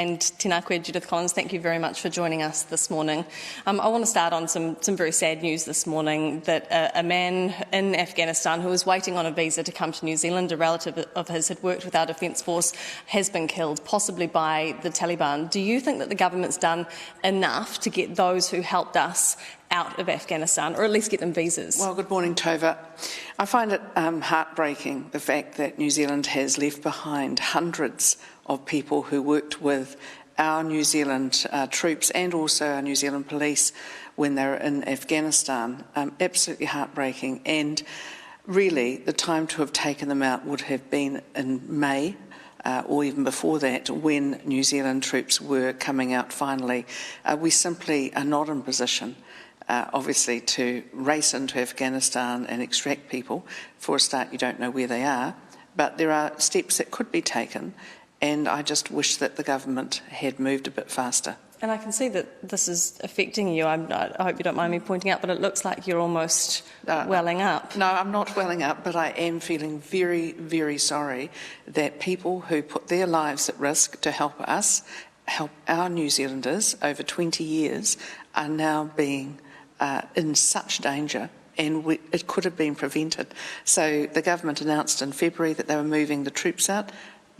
And tēnā koe, Judith Collins, thank you very much for joining us this morning. I want to start on some very sad news this morning that a man in Afghanistan who was waiting on a visa to come to New Zealand, a relative of his, had worked with our Defence Force, has been killed, possibly by the Taliban. Do you think that the government's done enough to get those who helped us out of Afghanistan, or at least get them visas? Well, good morning, Tova. I find it heartbreaking, the fact that New Zealand has left behind hundreds of people who worked with our New Zealand troops and also our New Zealand police when they were in Afghanistan. Absolutely heartbreaking, and really the time to have taken them out would have been in May or even before that, when New Zealand troops were coming out finally. We simply are not in position obviously to race into Afghanistan and extract people. For a start, you don't know where they are, but there are steps that could be taken, and I just wish that the government had moved a bit faster. And I can see that this is affecting you. I hope you don't mind me pointing out, but it looks like you're almost welling up. No, I'm not welling up, but I am feeling very, very sorry that people who put their lives at risk to help us, help our New Zealanders over 20 years, are now being in such danger, and it could have been prevented. So the government announced in February that they were moving the troops out.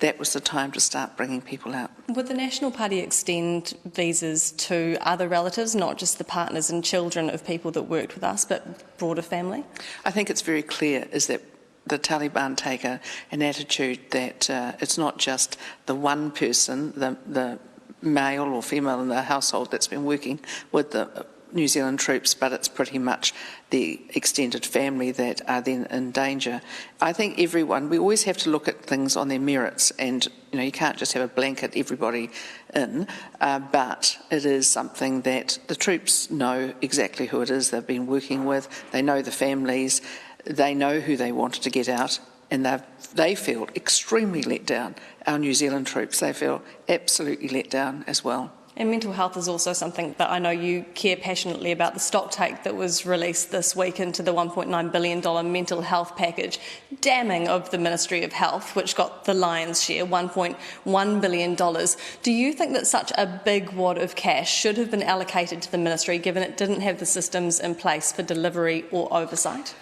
That was the time to start bringing people out. Would the National Party extend visas to other relatives, not just the partners and children of people that worked with us, but broader family? I think it's very clear is that the Taliban take an attitude that it's not just the one person, the male or female in the household that's been working with the New Zealand troops, but it's pretty much the extended family that are then in danger. I think everyone, we always have to look at things on their merits, and you can't just have a blanket everybody in, but it is something that the troops know exactly who it is they've been working with, they know the families, they know who they wanted to get out, and they feel extremely let down. Our New Zealand troops, they feel absolutely let down as well. And mental health is also something that I know you care passionately about. The stock take that was released this week into the $1.9 billion mental health package, damning of the Ministry of Health, which got the lion's share, $1.1 billion. Do you think that such a big wad of cash should have been allocated to the ministry, given it didn't have the systems in place for delivery or oversight?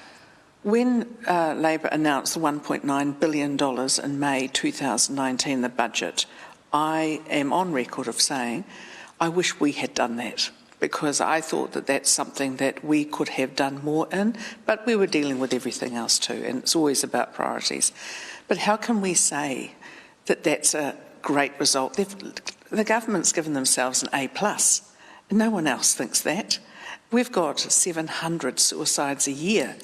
When Labor announced the $1.9 billion in May 2019, the budget, I am on record of saying I wish we had done that, because I thought that that's something that we could have done more in, but we were dealing with everything else too, and it's always about priorities. But how can we say that that's a great result? The government's given themselves an A+. No one else thinks that. We've got 700 suicides a year,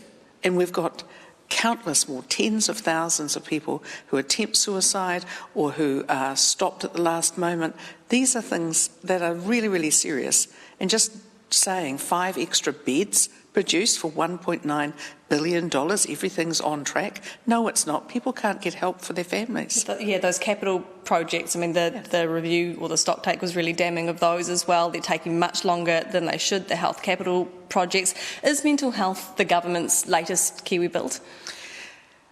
and we've got countless more, tens of thousands of people who attempt suicide or who are stopped at the last moment. These are things that are really, really serious. And just saying 5 extra beds produced for $1.9 billion, everything's on track. No, it's not. People can't get help for their families. Yeah, those capital projects, I mean, the review or the stock take was really damning of those as well. They're taking much longer than they should, the health capital projects. Is mental health the government's latest Kiwi Build?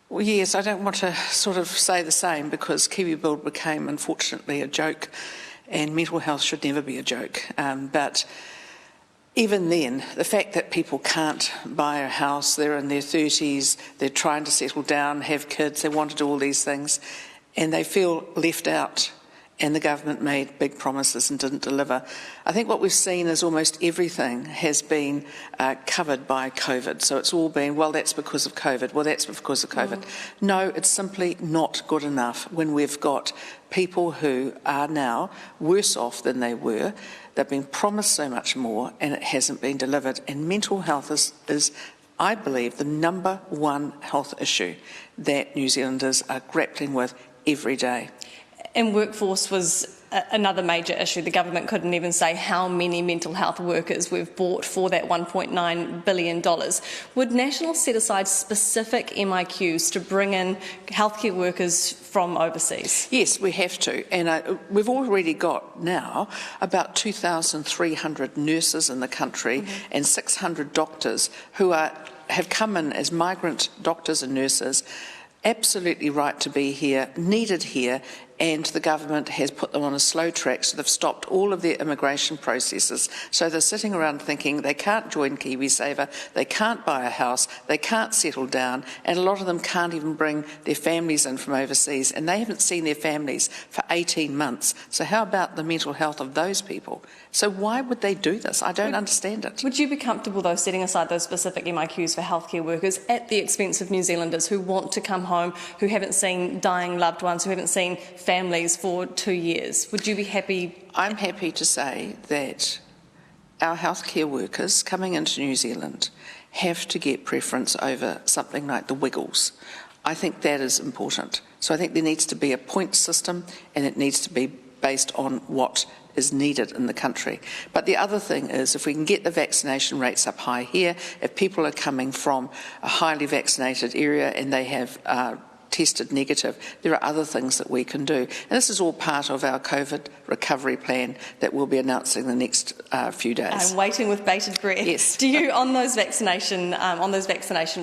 Well, yes, I don't want to sort of say the same, because Kiwi Build became, unfortunately, a joke, and mental health should never be a joke. But even then, the fact that people can't buy a house, they're in their 30s, they're trying to settle down, have kids, they want to do all these things, and they feel left out, and the government made big promises and didn't deliver. I think what we've seen is almost everything has been covered by COVID. So it's all been, well, that's because of COVID, well, that's because of COVID. No, it's simply not good enough when we've got people who are now worse off than they were. They've been promised so much more, and it hasn't been delivered. And mental health is, I believe, the #1 health issue that New Zealanders are grappling with every day. And workforce was another major issue. The government couldn't even say how many mental health workers we've bought for that $1.9 billion. Would National set aside specific MIQs to bring in healthcare workers from overseas? Yes, we have to. And we've already got now about 2,300 nurses in the country and 600 doctors who have come in as migrant doctors and nurses, absolutely right to be here, needed here, and the government has put them on a slow track, so they've stopped all of their immigration processes. So they're sitting around thinking they can't join KiwiSaver, they can't buy a house, they can't settle down, and a lot of them can't even bring their families in from overseas, and they haven't seen their families for 18 months. So how about the mental health of those people? So why would they do this? I don't understand it. Would you be comfortable, though, setting aside those specific MIQs for healthcare workers at the expense of New Zealanders who want to come home, who haven't seen dying loved ones, who haven't seen families for 2 years? Would you be happy? I'm happy to say that our healthcare workers coming into New Zealand have to get preference over something like the Wiggles. I think that is important. So I think there needs to be a point system, and it needs to be based on what is needed in the country. But the other thing is, if we can get the vaccination rates up high here, if people are coming from a highly vaccinated area and they have tested negative, there are other things that we can do. And this is all part of our COVID recovery plan that we'll be announcing the next few days. I'm waiting with bated breath. Yes. Do you, on those vaccination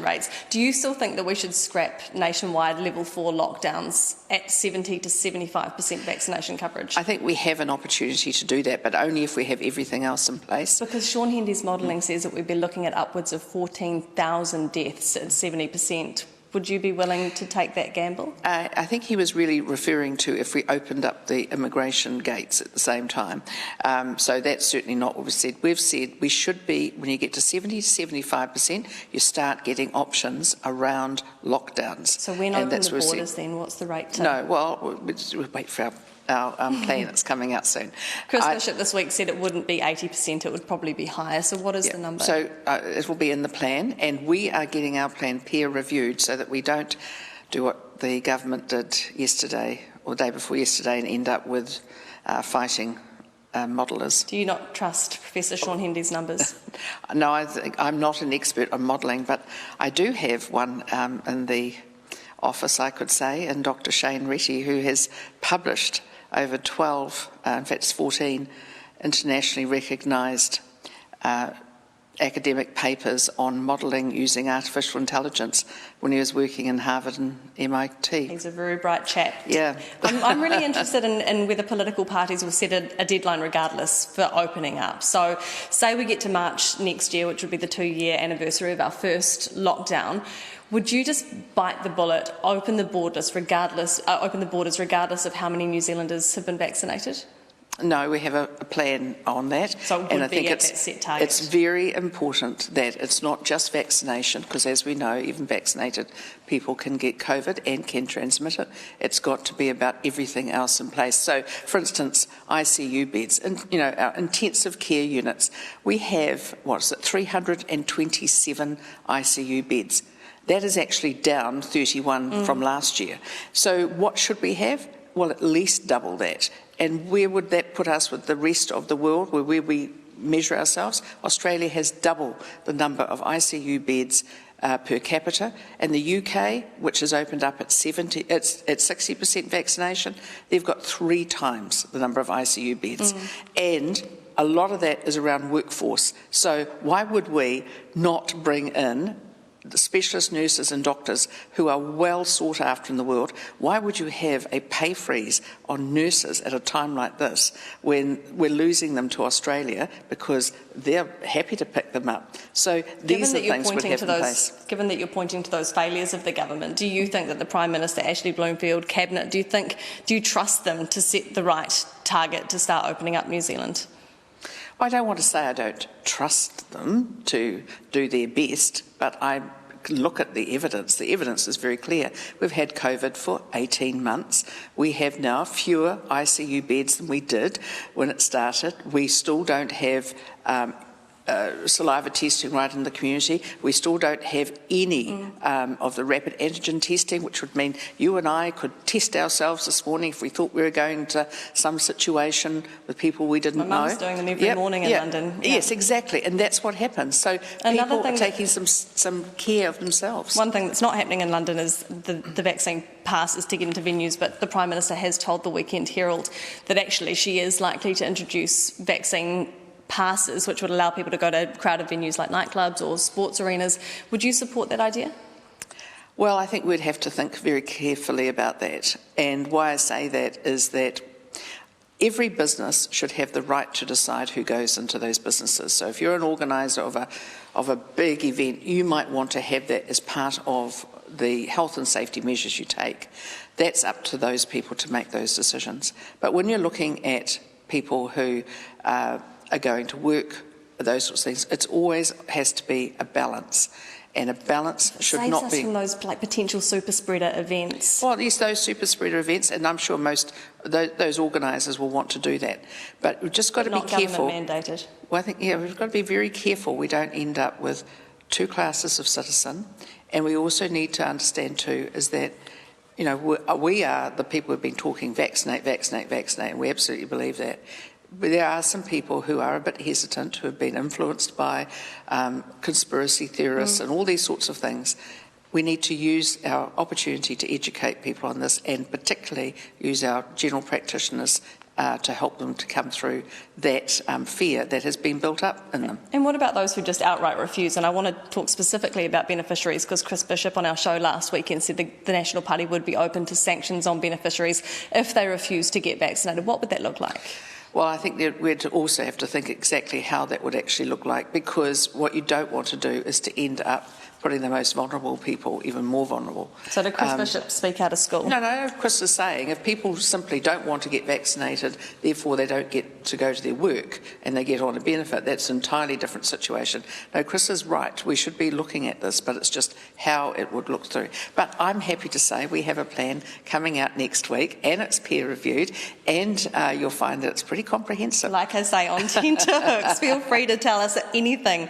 rates, do you still think that we should scrap nationwide level 4 lockdowns at 70 to 75% vaccination coverage? I think we have an opportunity to do that, but only if we have everything else in place. Because Sean Hendy's modelling says that we'd be looking at upwards of 14,000 deaths at 70%. Would you be willing to take that gamble? I think he was really referring to if we opened up the immigration gates at the same time. So that's certainly not what we've said. We've said we should be, when you get to 70 to 75%, you start getting options around lockdowns. So when open the borders then, what's the rate to? No, well, we'll wait for our plan that's coming out soon. Chris Bishop this week said it wouldn't be 80%, it would probably be higher. So what is the number? So it will be in the plan, and we are getting our plan peer reviewed so that we don't do what the government did yesterday or the day before yesterday and end up with fighting modellers. Do you not trust Professor Sean Hendy's numbers? No, I'm not an expert on modelling, but I do have one in the office, I could say, and Dr. Shane Retty, who has published over 12, in fact it's 14, internationally recognised academic papers on modelling using artificial intelligence when he was working in Harvard and MIT. He's a very bright chap. Yeah. I'm really interested in whether political parties will set a deadline regardless for opening up. So say we get to March next year, which would be the 2-year anniversary of our first lockdown. Would you just bite the bullet, open the borders regardless of how many New Zealanders have been vaccinated? No, we have a plan on that. So it would be at that set target. It's very important that it's not just vaccination, because as we know, even vaccinated people can get COVID and can transmit it. It's got to be about everything else in place. So, for instance, ICU beds, and our intensive care units. We have 327 ICU beds. That is actually down 31 from last year. So what should we have? Well, at least double that. And where would that put us with the rest of the world, where we measure ourselves? Australia has double the number of ICU beds per capita, and the UK, which has opened up at 60% vaccination, they've got 3 times the number of ICU beds. And a lot of that is around workforce. So why would we not bring in the specialist nurses and doctors who are well sought after in the world? Why would you have a pay freeze on nurses at a time like this when we're losing them to Australia because they're happy to pick them up? So these are things we'd have in place. Given that you're pointing to those failures of the government, do you think that the Prime Minister, Ashley Bloomfield, Cabinet, do you trust them to set the right target to start opening up New Zealand? I don't want to say I don't trust them to do their best, but I look at the evidence. The evidence is very clear. We've had COVID for 18 months. We have now fewer ICU beds than we did when it started. We still don't have saliva testing right in the community. We still don't have any of the rapid antigen testing, which would mean you and I could test ourselves this morning if we thought we were going to some situation with people we didn't know. My mum's doing them every morning in London. Yes, exactly, and that's what happens. So people are taking some care of themselves. One thing that's not happening in London is the vaccine passes to get into venues, but the Prime Minister has told the Weekend Herald that actually she is likely to introduce vaccine passes which would allow people to go to crowded venues like nightclubs or sports arenas. Would you support that idea? Well, I think we'd have to think very carefully about that. And why I say that is that every business should have the right to decide who goes into those businesses. So if you're an organiser of a big event, you might want to have that as part of the health and safety measures you take. That's up to those people to make those decisions. But when you're looking at people who are going to work, those sorts of things, it always has to be a balance. And a balance should not be... Saves us from those potential super spreader events. Well, yes, those super spreader events, and I'm sure most those organisers will want to do that. But we've just got to be careful. Not government mandated. Well, I think, we've got to be very careful we don't end up with two classes of citizen. And we also need to understand too is that, we are the people who've been talking vaccinate, vaccinate, vaccinate, and we absolutely believe that. But there are some people who are a bit hesitant, who have been influenced by conspiracy theorists and all these sorts of things. We need to use our opportunity to educate people on this, and particularly use our general practitioners to help them to come through that fear that has been built up in them. And what about those who just outright refuse? And I want to talk specifically about beneficiaries, because Chris Bishop on our show last weekend said the National Party would be open to sanctions on beneficiaries if they refuse to get vaccinated. What would that look like? Well, I think that we'd also have to think exactly how that would actually look like, because what you don't want to do is to end up putting the most vulnerable people even more vulnerable. So did Chris Bishop speak out of school? No, Chris is saying if people simply don't want to get vaccinated, therefore they don't get to go to their work and they get on a benefit, that's an entirely different situation. No, Chris is right. We should be looking at this, but it's just how it would look through. But I'm happy to say we have a plan coming out next week, and it's peer-reviewed, and you'll find that it's pretty comprehensive. Like I say, on tenterhooks, feel free to tell us anything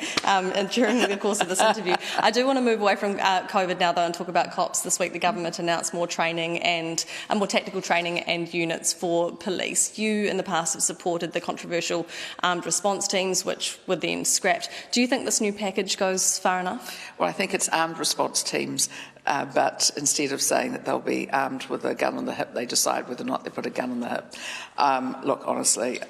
during the course of this interview. I do want to move away from COVID now, though, and talk about cops. This week the government announced more training and more tactical training and units for police. You in the past have supported the controversial armed response teams, which were then scrapped. Do you think this new package goes far enough? Well, I think it's armed response teams, but instead of saying that they'll be armed with a gun on the hip, they decide whether or not they put a gun on the hip. Look, honestly,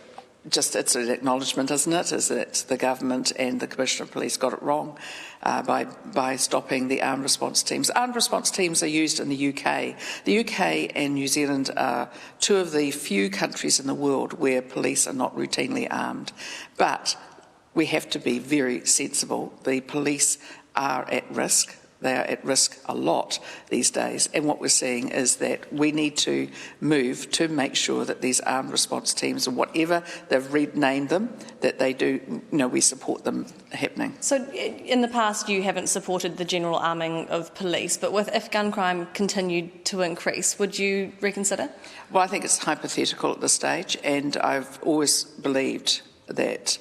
it's an acknowledgement, isn't it, is that the government and the Commissioner of Police got it wrong by stopping the armed response teams. Armed response teams are used in the UK. The UK and New Zealand are two of the few countries in the world where police are not routinely armed. But we have to be very sensible. The police are at risk. They are at risk a lot these days, and what we're seeing is that we need to move to make sure that these armed response teams, or whatever they've renamed them, that they do, we support them happening. So in the past you haven't supported the general arming of police, but if gun crime continued to increase, would you reconsider? Well, I think it's hypothetical at this stage, and I've always believed that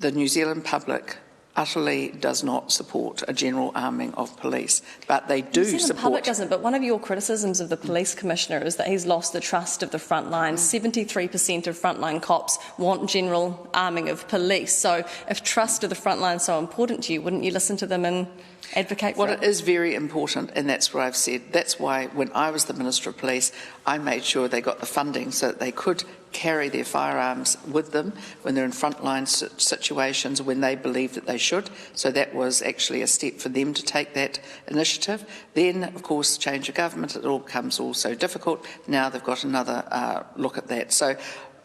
the New Zealand public utterly does not support a general arming of police, but they do support... The public doesn't, but one of your criticisms of the police commissioner is that he's lost the trust of the front line. 73% of frontline cops want general arming of police. So if trust of the front line is so important to you, wouldn't you listen to them and advocate for it? Well, it is very important, and that's what I've said. That's why when I was the Minister of Police, I made sure they got the funding so that they could carry their firearms with them when they're in frontline situations when they believe that they should. So that was actually a step for them to take that initiative. Then, of course, change of government, it all becomes all so difficult. Now they've got another look at that. So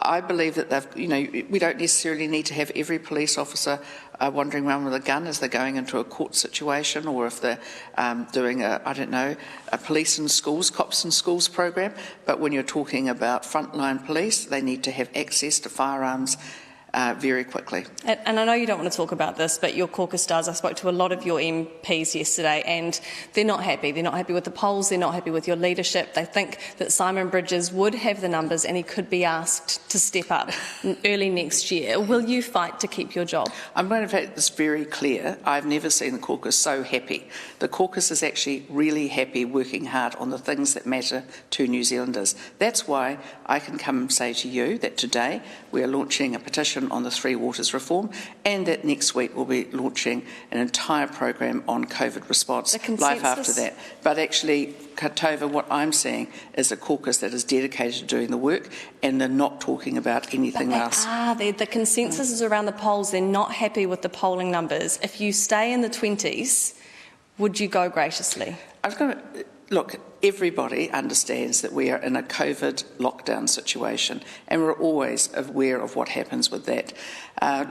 I believe that we don't necessarily need to have every police officer wandering around with a gun as they're going into a court situation, or if they're doing a police in schools, cops in schools program. But when you're talking about frontline police, they need to have access to firearms very quickly. And I know you don't want to talk about this, but your caucus does. I spoke to a lot of your MPs yesterday, and they're not happy. They're not happy with the polls. They're not happy with your leadership. They think that Simon Bridges would have the numbers and he could be asked to step up early next year. Will you fight to keep your job? I'm going to make this very clear. I've never seen the caucus so happy. The caucus is actually really happy working hard on the things that matter to New Zealanders. That's why I can come and say to you that today we are launching a petition on the Three Waters reform, and that next week we'll be launching an entire program on COVID response, life after that. But actually, Tova, what I'm seeing is a caucus that is dedicated to doing the work, and they're not talking about anything else. The consensus is around the polls. They're not happy with the polling numbers. If you stay in the 20s, would you go graciously? Look, everybody understands that we are in a COVID lockdown situation, and we're always aware of what happens with that.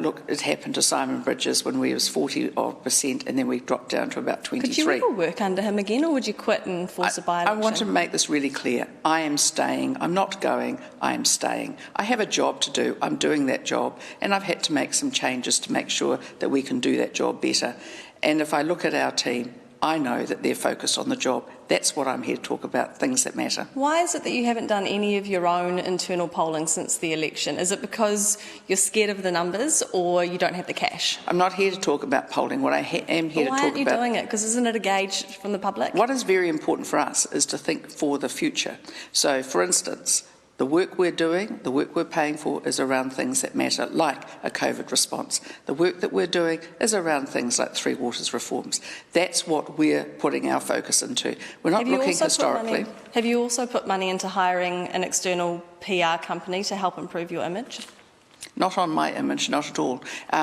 Look, it happened to Simon Bridges when we was 40% and then we dropped down to about 23%. Could you ever work under him again, or would you quit and force a by-election? I want to make this really clear. I am staying. I'm not going. I am staying. I have a job to do. I'm doing that job, and I've had to make some changes to make sure that we can do that job better. And if I look at our team, I know that they're focused on the job. That's what I'm here to talk about, things that matter. Why is it that you haven't done any of your own internal polling since the election? Is it because you're scared of the numbers, or you don't have the cash? I'm not here to talk about polling. What I am here to talk about... Why aren't you doing it? Because isn't it a gauge from the public? What is very important for us is to think for the future. So, for instance, the work we're doing, the work we're paying for is around things that matter, like a COVID response. The work that we're doing is around things like Three Waters reforms. That's what we're putting our focus into. We're not looking historically. Have you also put money into hiring an external PR company to help improve your image? Not on my image, not at all.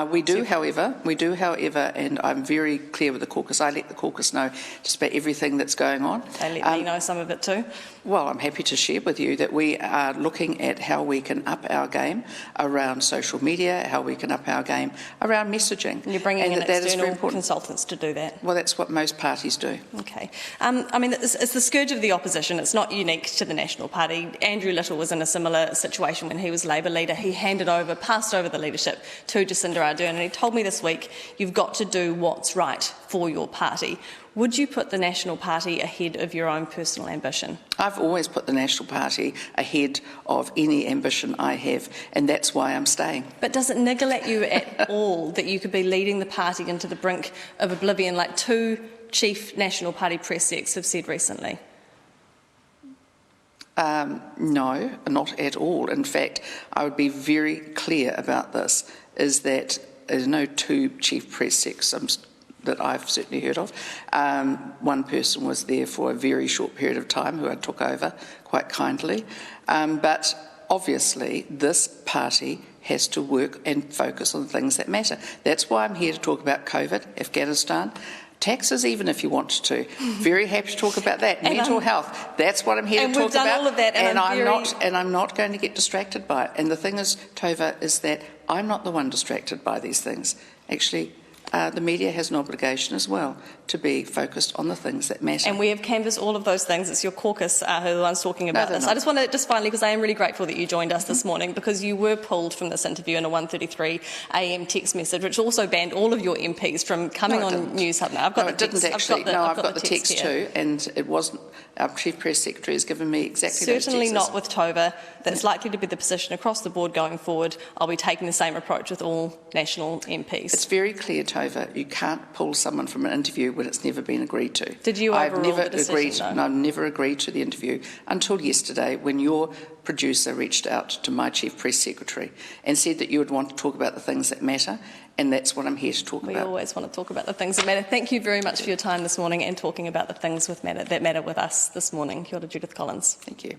We do, however, and I'm very clear with the caucus. I let the caucus know just about everything that's going on. They let me know some of it too. Well, I'm happy to share with you that we are looking at how we can up our game around social media, how we can up our game around messaging. And you're bringing in external consultants to do that? Well, that's what most parties do. Okay. I mean, it's the scourge of the opposition. It's not unique to the National Party. Andrew Little was in a similar situation when he was Labour leader. He passed over the leadership to Jacinda Ardern, and he told me this week, you've got to do what's right for your party. Would you put the National Party ahead of your own personal ambition? I've always put the National Party ahead of any ambition I have, and that's why I'm staying. But does it niggle at you at all that you could be leading the party into the brink of oblivion, like two chief National Party press secs have said recently? No, not at all. In fact, I would be very clear about this, is that there's no two chief press secs that I've certainly heard of. One person was there for a very short period of time who I took over quite kindly. But obviously this party has to work and focus on things that matter. That's why I'm here to talk about COVID, Afghanistan, taxes, even if you want to. Very happy to talk about that. Mental health. That's what I'm here to talk about. And we've done all of that. And I'm not going to get distracted by it. And the thing is, Tova, is that I'm not the one distracted by these things. Actually, the media has an obligation as well to be focused on the things that matter. And we have canvassed all of those things. It's your caucus who are the ones talking about this. Not. I just want to, finally, because I am really grateful that you joined us this morning, because you were pulled from this interview in a 1:33 a.m. text message, which also banned all of your MPs from coming on Newshub. Now, I've got the text. I've got the text too, and it wasn't. Our Chief Press Secretary has given me exactly those texts. Certainly not with Tova. That's likely to be the position across the board going forward. I'll be taking the same approach with all national MPs. It's very clear, Tova, you can't pull someone from an interview when it's never been agreed to. Did you overrule the decision, I've never agreed to the interview until yesterday, when your producer reached out to my Chief Press Secretary and said that you would want to talk about the things that matter, and that's what I'm here to talk about. We always want to talk about the things that matter. Thank you very much for your time this morning and talking about the things that matter with us this morning. Kia ora, Judith Collins. Thank you.